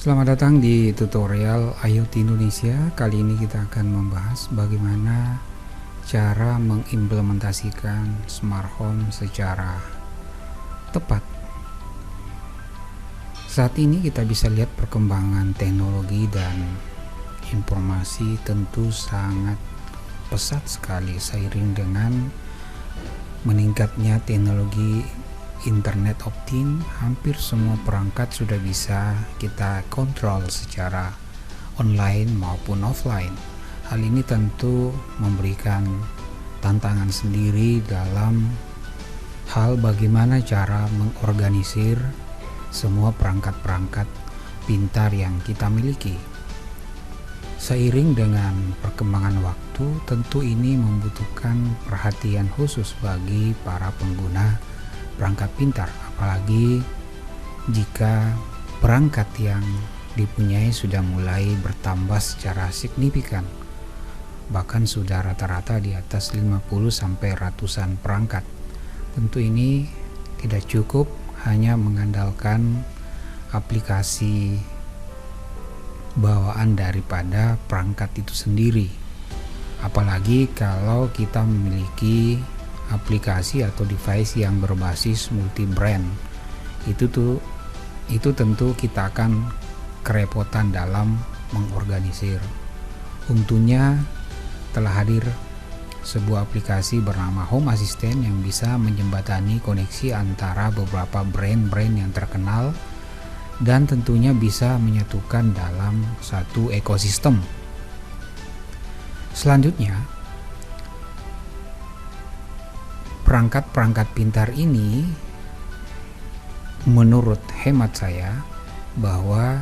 Selamat datang di tutorial IoT Indonesia. Kali ini kita akan membahas bagaimana cara mengimplementasikan smart home secara tepat. Saat ini kita bisa lihat perkembangan teknologi dan informasi tentu sangat pesat sekali seiring dengan meningkatnya teknologi internet optim. Hampir semua perangkat sudah bisa kita kontrol secara online maupun offline. Hal ini tentu memberikan tantangan sendiri dalam hal bagaimana cara mengorganisir semua perangkat-perangkat pintar yang kita miliki. Seiring dengan perkembangan waktu, tentu ini membutuhkan perhatian khusus bagi para pengguna perangkat pintar, apalagi jika perangkat yang dipunyai sudah mulai bertambah secara signifikan, bahkan sudah rata-rata di atas 50 sampai ratusan perangkat. Tentu ini tidak cukup hanya mengandalkan aplikasi bawaan daripada perangkat itu sendiri, apalagi kalau kita memiliki aplikasi atau device yang berbasis multi brand. Itu tentu kita akan kerepotan dalam mengorganisir. Untungnya telah hadir sebuah aplikasi bernama Home Assistant yang bisa menjembatani koneksi antara beberapa brand-brand yang terkenal dan tentunya bisa menyatukan dalam satu ekosistem. Selanjutnya, perangkat-perangkat pintar ini menurut hemat saya bahwa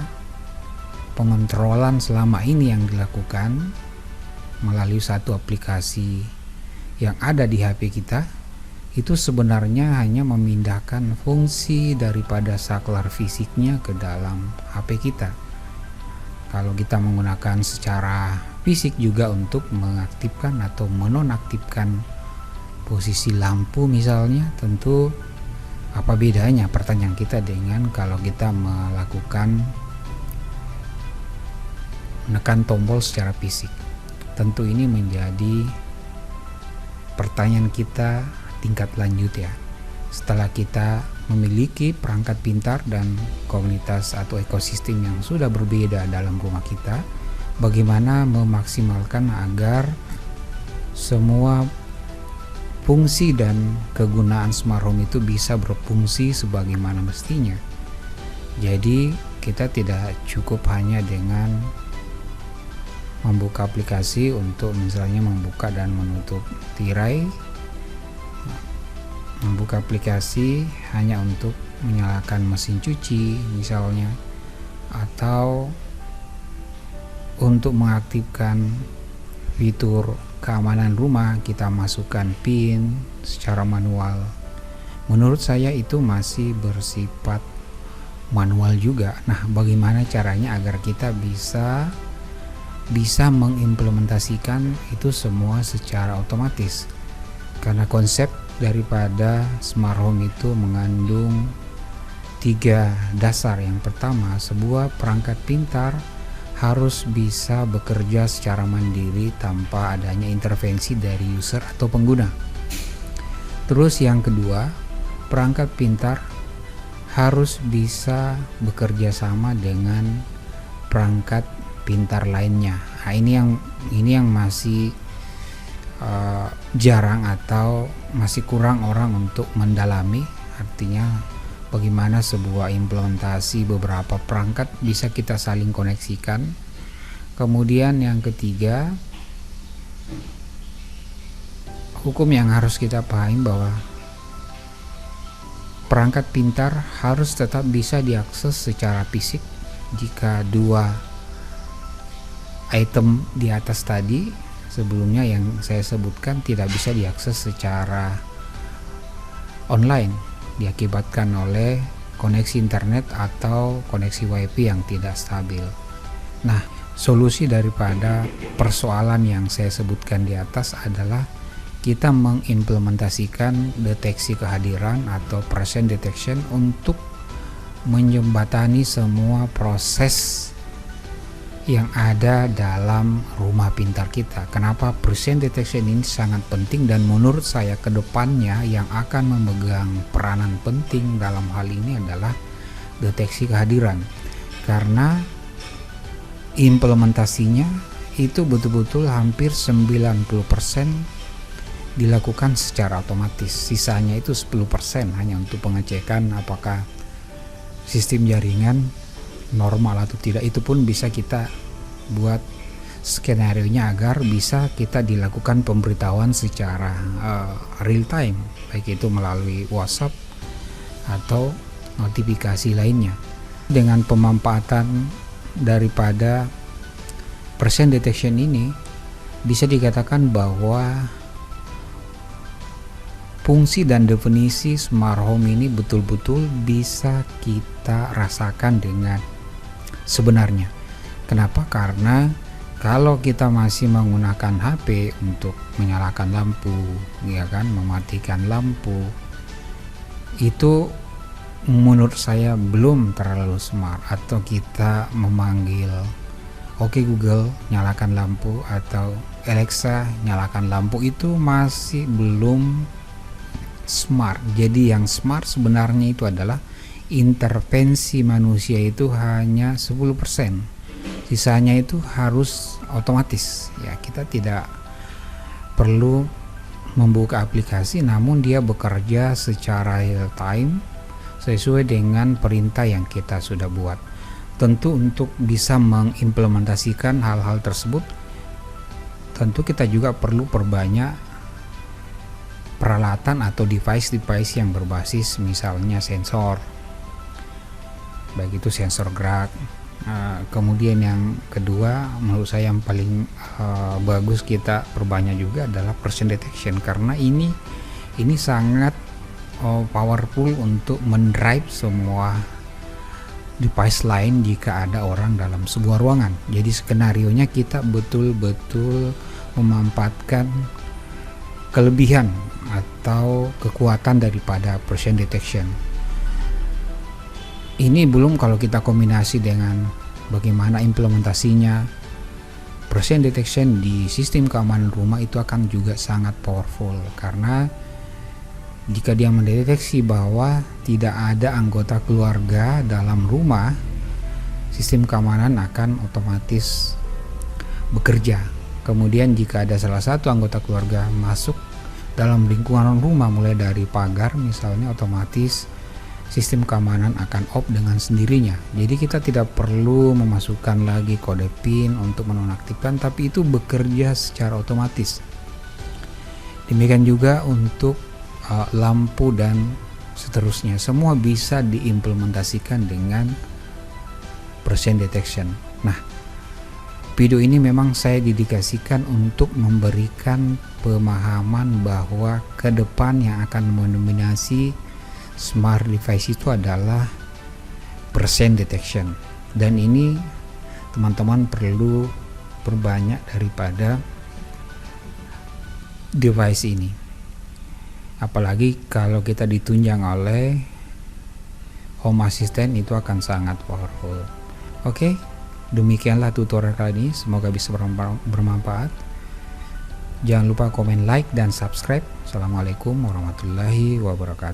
pengontrolan selama ini yang dilakukan melalui satu aplikasi yang ada di HP kita itu sebenarnya hanya memindahkan fungsi daripada saklar fisiknya ke dalam HP kita. Kalau kita menggunakan secara fisik juga untuk mengaktifkan atau menonaktifkan posisi lampu misalnya, tentu apa bedanya pertanyaan kita dengan kalau kita melakukan menekan tombol secara fisik. Tentu ini menjadi pertanyaan kita tingkat lanjut ya. Setelah kita memiliki perangkat pintar dan komunitas atau ekosistem yang sudah berbeda dalam rumah kita, bagaimana memaksimalkan agar semua fungsi dan kegunaan smart home itu bisa berfungsi sebagaimana mestinya. Jadi kita tidak cukup hanya dengan membuka aplikasi untuk misalnya membuka dan menutup tirai, membuka aplikasi hanya untuk menyalakan mesin cuci misalnya, atau untuk mengaktifkan fitur keamanan rumah kita masukkan PIN secara manual. Menurut saya itu masih bersifat manual juga. Nah, bagaimana caranya agar kita bisa mengimplementasikan itu semua secara otomatis? Karena konsep daripada smart home itu mengandung 3 dasar. Yang pertama, sebuah perangkat pintar harus bisa bekerja secara mandiri tanpa adanya intervensi dari user atau pengguna. Terus yang kedua, perangkat pintar harus bisa bekerja sama dengan perangkat pintar lainnya. Nah, ini yang masih jarang atau masih kurang orang untuk mendalami. Artinya bagaimana sebuah implementasi beberapa perangkat bisa kita saling koneksikan. Kemudian yang ketiga, hukum yang harus kita pahami bahwa perangkat pintar harus tetap bisa diakses secara fisik. Jika 2 item di atas tadi sebelumnya yang saya sebutkan tidak bisa diakses secara online, diakibatkan oleh koneksi internet atau koneksi wifi yang tidak stabil. Nah, solusi daripada persoalan yang saya sebutkan di atas adalah kita mengimplementasikan deteksi kehadiran atau presence detection untuk menjembatani semua proses yang ada dalam rumah pintar kita. Kenapa presence detection ini sangat penting, dan menurut saya kedepannya yang akan memegang peranan penting dalam hal ini adalah deteksi kehadiran, karena implementasinya itu betul-betul hampir 90% dilakukan secara otomatis. Sisanya itu 10% hanya untuk pengecekan apakah sistem jaringan normal atau tidak. Itu pun bisa kita buat skenario-nya agar bisa kita dilakukan pemberitahuan secara real time, baik itu melalui WhatsApp atau notifikasi lainnya. Dengan pemanfaatan daripada presence detection ini, bisa dikatakan bahwa fungsi dan definisi smart home ini betul-betul bisa kita rasakan dengan sebenarnya. Kenapa? Karena kalau kita masih menggunakan HP untuk menyalakan lampu, ya kan, mematikan lampu, itu menurut saya belum terlalu smart. Atau kita memanggil "Oke Google, nyalakan lampu" atau "Alexa, nyalakan lampu", itu masih belum smart. Jadi yang smart sebenarnya itu adalah intervensi manusia itu hanya 10%. Sisanya itu harus otomatis. Ya, kita tidak perlu membuka aplikasi, namun dia bekerja secara real time sesuai dengan perintah yang kita sudah buat. Tentu untuk bisa mengimplementasikan hal-hal tersebut, tentu kita juga perlu perbanyak peralatan atau device yang berbasis misalnya sensor, baik itu sensor gerak. Kemudian yang kedua, menurut saya yang paling bagus kita perbanyak juga adalah presence detection, karena ini sangat powerful untuk mendrive semua device lain jika ada orang dalam sebuah ruangan. Jadi skenarionya kita betul-betul memanfaatkan kelebihan atau kekuatan daripada presence detection. Ini belum kalau kita kombinasi dengan bagaimana implementasinya. Presence detection di sistem keamanan rumah itu akan juga sangat powerful, karena jika dia mendeteksi bahwa tidak ada anggota keluarga dalam rumah, sistem keamanan akan otomatis bekerja. Kemudian jika ada salah satu anggota keluarga masuk dalam lingkungan rumah, mulai dari pagar misalnya, otomatis sistem keamanan akan off dengan sendirinya. Jadi kita tidak perlu memasukkan lagi kode PIN untuk menonaktifkan, tapi itu bekerja secara otomatis. Demikian juga untuk lampu dan seterusnya, semua bisa diimplementasikan dengan presence detection. Nah, video ini memang saya dedikasikan untuk memberikan pemahaman bahwa ke depan yang akan mendominasi smart device itu adalah presence detection, dan ini teman-teman perlu perbanyak daripada device ini, apalagi kalau kita ditunjang oleh home assistant, itu akan sangat powerful. Oke, demikianlah tutorial kali ini, semoga bisa bermanfaat. Jangan lupa komen, like, dan subscribe. Assalamualaikum warahmatullahi wabarakatuh.